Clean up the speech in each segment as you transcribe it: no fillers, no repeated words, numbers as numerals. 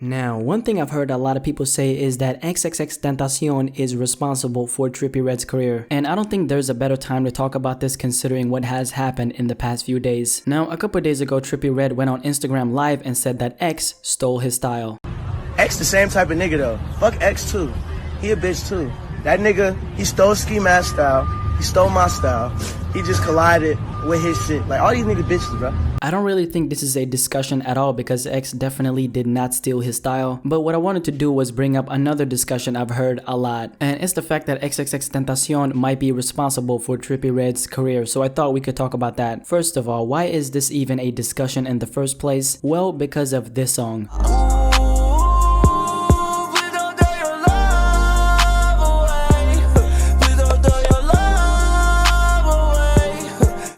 Now, one thing I've heard a lot of people say is that XXXTentacion is responsible for Trippie Redd's career, and I don't think there's a better time to talk about this considering what has happened in the past few days. Now, a couple days ago, Trippie Redd went on Instagram Live and said that X stole his style. X the same type of nigga though. Fuck X too. He a bitch too. That nigga, he stole Ski Mask style. He stole my style. He just collided with his shit. Like, all these nigga bitches, bro. I don't really think this is a discussion at all because X definitely did not steal his style. But what I wanted to do was bring up another discussion I've heard a lot. And it's the fact that XXXTentacion might be responsible for Trippie Redd's career. So I thought we could talk about that. First of all, why is this even a discussion in the first place? Well, because of this song.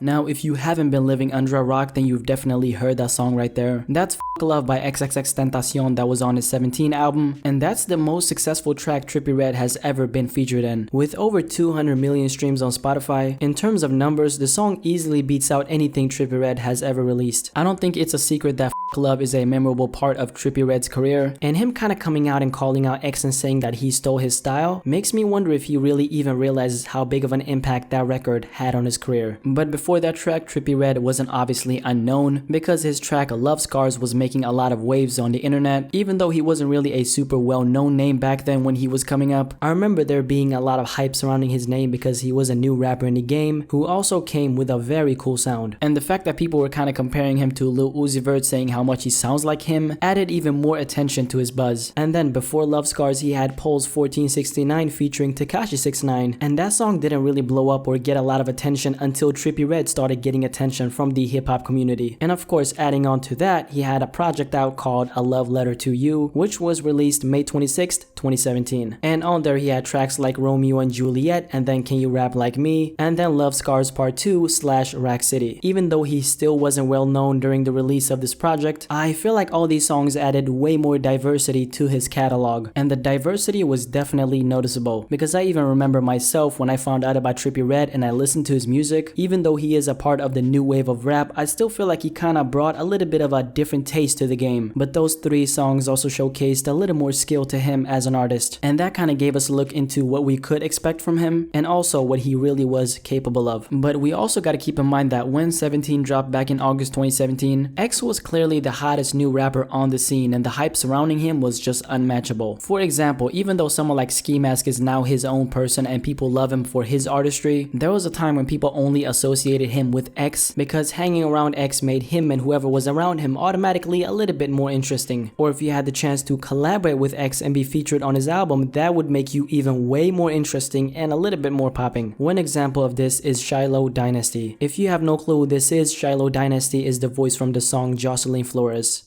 Now, if you haven't been living under a rock, then you've definitely heard that song right there. That's F Love by XXXTentacion that was on his 17 album, and that's the most successful track Trippie Redd has ever been featured in. With over 200 million streams on Spotify, in terms of numbers, the song easily beats out anything Trippie Redd has ever released. I don't think it's a secret that F Love is a memorable part of Trippie Redd's career, and him kind of coming out and calling out X and saying that he stole his style makes me wonder if he really even realizes how big of an impact that record had on his career. But before that track, Trippie Redd wasn't obviously unknown because his track Love Scars was making a lot of waves on the internet, even though he wasn't really a super well-known name back then when he was coming up. I remember there being a lot of hype surrounding his name because he was a new rapper in the game who also came with a very cool sound. And the fact that people were kind of comparing him to Lil Uzi Vert, saying how much he sounds like him, added even more attention to his buzz. And then before Love Scars, he had Pole's 1469 featuring Tekashi 69, and that song didn't really blow up or get a lot of attention until Trippie Redd started getting attention from the hip-hop community. And of course, adding on to that, he had a project out called A Love Letter to You, which was released May 26th, 2017. And on there he had tracks like Romeo and Juliet, and then Can You Rap Like Me, and then Love Scars Part 2 / Rack City. Even though he still wasn't well known during the release of this project, I feel like all these songs added way more diversity to his catalog. And the diversity was definitely noticeable, because I even remember myself when I found out about Trippie Redd and I listened to his music, even though he is a part of the new wave of rap, I still feel like he kinda brought a little bit of a different taste to the game. But those 3 songs also showcased a little more skill to him as an artist, and that kinda gave us a look into what we could expect from him and also what he really was capable of. But we also gotta keep in mind that when 17 dropped back in August 2017, X was clearly the hottest new rapper on the scene and the hype surrounding him was just unmatchable. For example, even though someone like Ski Mask is now his own person and people love him for his artistry, there was a time when people only associated him with X because hanging around X made him and whoever was around him automatically a little bit more interesting. Or if you had the chance to collaborate with X and be featured on his album, that would make you even way more interesting and a little bit more popping. One example of this is Shiloh Dynasty. If you have no clue who this is, Shiloh Dynasty is the voice from the song Jocelyn Flores.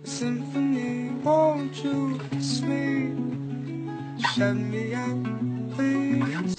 Symphony, won't you sleep? Shut me out, please.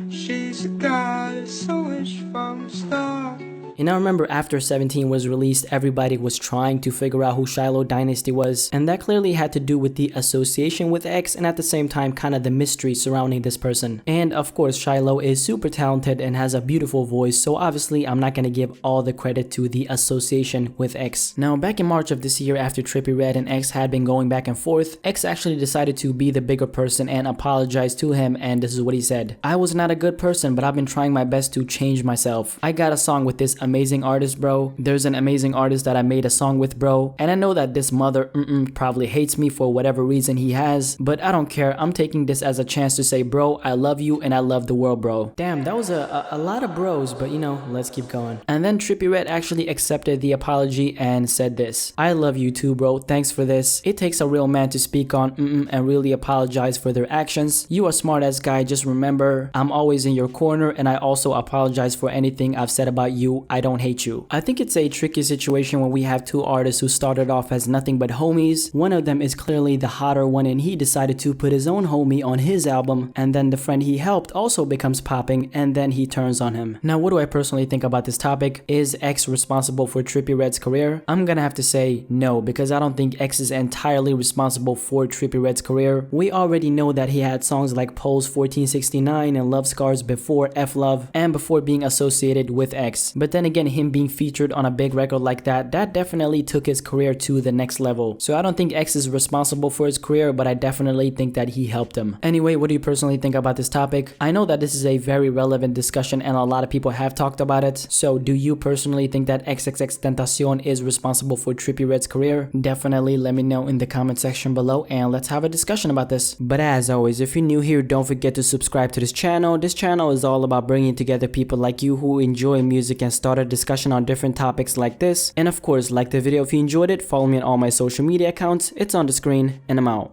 She's a goddess, a wish from a star. And I remember after 17 was released, everybody was trying to figure out who Shiloh Dynasty was, and that clearly had to do with the association with X and at the same time kind of the mystery surrounding this person. And of course, Shiloh is super talented and has a beautiful voice, so obviously I'm not gonna give all the credit to the association with X. Now, back in March of this year, after Trippie Redd and X had been going back and forth, X actually decided to be the bigger person and apologize to him, and this is what he said. "I was not a good person, but I've been trying my best to change myself. I got a song with this amazing artist, bro. There's an amazing artist that I made a song with, bro. And I know that this mother probably hates me for whatever reason he has, but I don't care. I'm taking this as a chance to say, bro, I love you and I love the world, bro." Damn, that was a lot of bros, but you know, let's keep going. And then Trippie Redd actually accepted the apology and said this: "I love you too, bro. Thanks for this. It takes a real man to speak on and really apologize for their actions. You are smart ass guy. Just remember, I'm always in your corner, and I also apologize for anything I've said about you. I Don't Hate You. I think it's a tricky situation when we have two artists who started off as nothing but homies. One of them is clearly the hotter one and he decided to put his own homie on his album, and then the friend he helped also becomes popping and then he turns on him. Now what do I personally think about this topic? Is X responsible for Trippie Redd's career? I'm gonna have to say no, because I don't think X is entirely responsible for Trippie Redd's career. We already know that he had songs like Pulse 1469 and Love Scars before F Love and before being associated with X. But then again, him being featured on a big record like that definitely took his career to the next level. So I don't think X is responsible for his career, but I definitely think that he helped him. Anyway, what do you personally think about this topic? I know that this is a very relevant discussion and a lot of people have talked about it. So do you personally think that XXXTentacion is responsible for Trippie Redd's career? Definitely let me know in the comment section below and let's have a discussion about this. But as always, if you're new here, don't forget to subscribe to this channel. This channel is all about bringing together people like you who enjoy music and start a discussion on different topics like this. And of course, like the video if you enjoyed it, follow me on all my social media accounts. It's on the screen and I'm out.